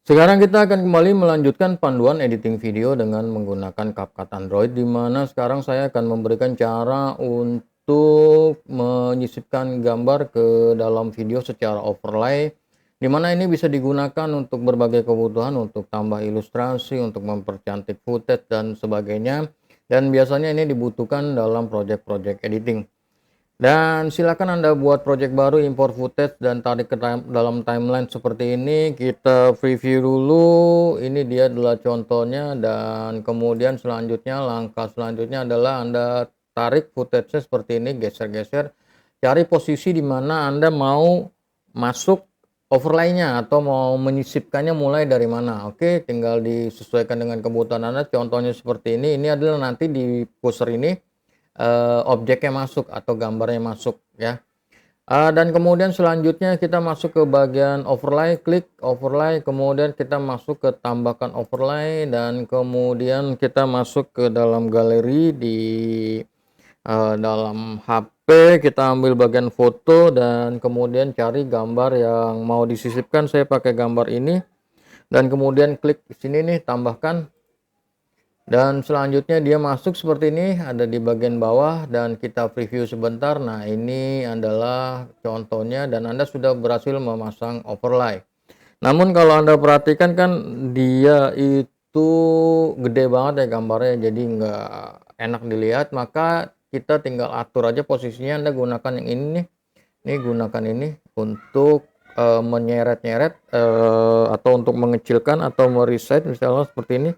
Sekarang kita akan kembali melanjutkan panduan editing video dengan menggunakan CapCut Android, di mana sekarang saya akan memberikan cara untuk menyisipkan gambar ke dalam video secara overlay, di mana ini bisa digunakan untuk berbagai kebutuhan, untuk tambah ilustrasi, untuk mempercantik footage dan sebagainya. Dan biasanya ini dibutuhkan dalam project-project editing. Dan silakan Anda buat project baru, import footage dan tarik ke dalam timeline seperti ini. Kita preview dulu. Ini dia adalah contohnya, dan kemudian selanjutnya, langkah selanjutnya adalah Anda tarik footage-nya seperti ini, geser-geser. Cari posisi di mana Anda mau masuk overlay-nya atau mau menyisipkannya mulai dari mana. Oke, tinggal disesuaikan dengan kebutuhan Anda. Contohnya seperti ini. Ini adalah nanti di pusher ini objeknya masuk atau gambarnya masuk ya. Dan kemudian selanjutnya kita masuk ke bagian overlay, klik overlay, kemudian kita masuk ke tambahkan overlay, dan kemudian kita masuk ke dalam galeri di dalam HP, kita ambil bagian foto dan kemudian cari gambar yang mau disisipkan. Saya pakai gambar ini dan kemudian klik di sini nih, tambahkan. Dan selanjutnya dia masuk seperti ini, ada di bagian bawah, dan kita preview sebentar. Nah, ini adalah contohnya dan Anda sudah berhasil memasang overlay. Namun kalau Anda perhatikan kan dia itu gede banget ya gambarnya, jadi nggak enak dilihat. Maka kita tinggal atur aja posisinya. Anda gunakan yang ini nih. Ini gunakan ini untuk menyeret-nyeret atau untuk mengecilkan atau mereset misalnya seperti ini.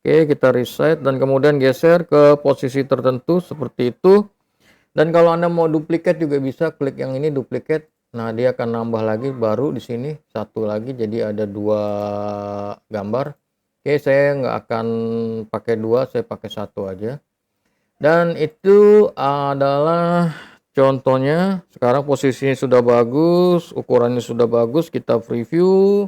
Oke, kita reset dan kemudian geser ke posisi tertentu seperti itu. Dan kalau Anda mau duplikat juga bisa, klik yang ini duplikat. Nah, dia akan nambah lagi baru di sini satu lagi, jadi ada dua gambar. Oke, saya nggak akan pakai dua, saya pakai satu aja. Dan itu adalah contohnya. Sekarang posisinya sudah bagus, ukurannya sudah bagus, kita preview.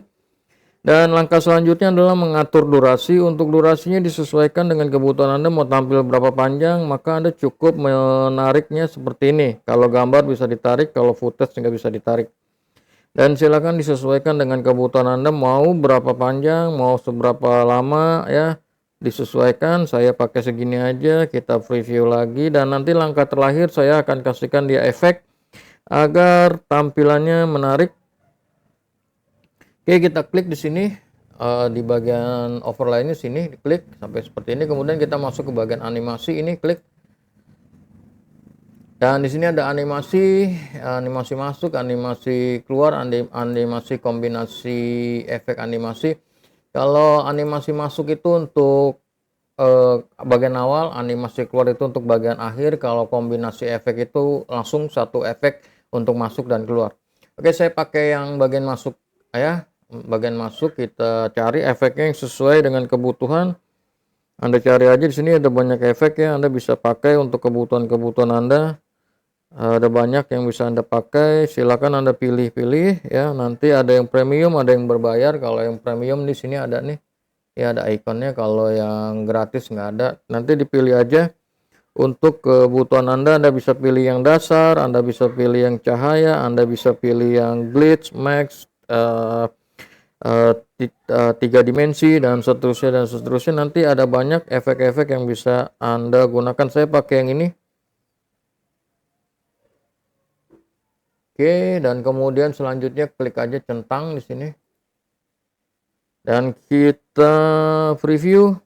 Dan langkah selanjutnya adalah mengatur durasi. Untuk durasinya disesuaikan dengan kebutuhan Anda mau tampil berapa panjang, maka Anda cukup menariknya seperti ini. Kalau gambar bisa ditarik, kalau footage nggak bisa ditarik. Dan silakan disesuaikan dengan kebutuhan Anda mau berapa panjang, mau seberapa lama ya. Disesuaikan, saya pakai segini aja, kita preview lagi, dan nanti langkah terakhir saya akan kasihkan dia efek agar tampilannya menarik. Oke, kita klik di sini di bagian overlay-nya sini, klik sampai seperti ini. Kemudian kita masuk ke bagian animasi ini, klik. Dan di sini ada animasi, animasi masuk, animasi keluar, animasi kombinasi efek animasi. Kalau animasi masuk itu untuk bagian awal, animasi keluar itu untuk bagian akhir. Kalau kombinasi efek itu langsung satu efek untuk masuk dan keluar. Oke, saya pakai yang bagian masuk ya. Bagian masuk, kita cari efeknya yang sesuai dengan kebutuhan. Anda cari aja di sini, ada banyak efek ya, Anda bisa pakai untuk kebutuhan-kebutuhan Anda. Ada banyak yang bisa Anda pakai, silakan Anda pilih-pilih ya. Nanti ada yang premium, ada yang berbayar. Kalau yang premium di sini ada nih. Ya, ada ikonnya. Kalau yang gratis nggak ada. Nanti dipilih aja untuk kebutuhan Anda. Anda bisa pilih yang dasar, Anda bisa pilih yang cahaya, Anda bisa pilih yang glitch, max, 3 dimensi dan seterusnya. Nanti ada banyak efek-efek yang bisa Anda gunakan. Saya pakai yang ini. Oke, dan kemudian selanjutnya klik aja centang di sini. Dan kita preview.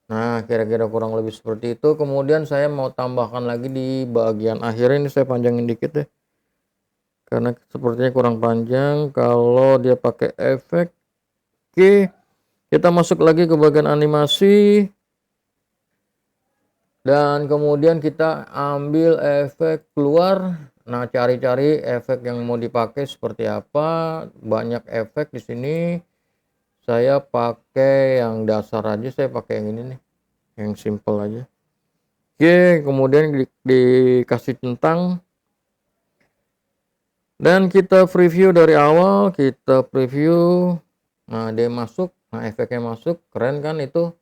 Nah, kira-kira kurang lebih seperti itu. Kemudian saya mau tambahkan lagi di bagian akhir ini, saya panjangin dikit deh. Karena sepertinya kurang panjang kalau dia pakai efek. Oke, kita masuk lagi ke bagian animasi. Dan kemudian kita ambil efek keluar. Nah, cari-cari efek yang mau dipakai seperti apa. Banyak efek di sini. Saya pakai yang dasar aja, saya pakai yang ini nih. Yang simple aja. Oke, kemudian dikasih centang. Dan kita preview dari awal, kita preview. Nah, dia masuk. Nah, efeknya masuk. Keren kan itu?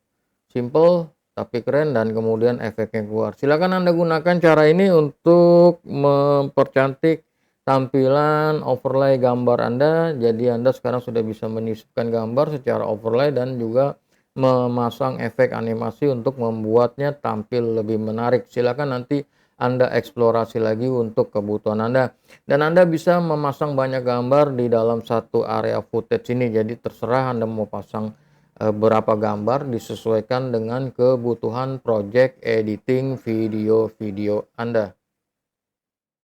Simple tapi keren, dan kemudian efeknya keluar. Silakan Anda gunakan cara ini untuk mempercantik tampilan overlay gambar Anda. Jadi Anda sekarang sudah bisa menyisipkan gambar secara overlay dan juga memasang efek animasi untuk membuatnya tampil lebih menarik. Silakan nanti Anda eksplorasi lagi untuk kebutuhan Anda. Dan Anda bisa memasang banyak gambar di dalam satu area footage ini. Jadi terserah Anda mau pasang berapa gambar disesuaikan dengan kebutuhan project editing video-video Anda.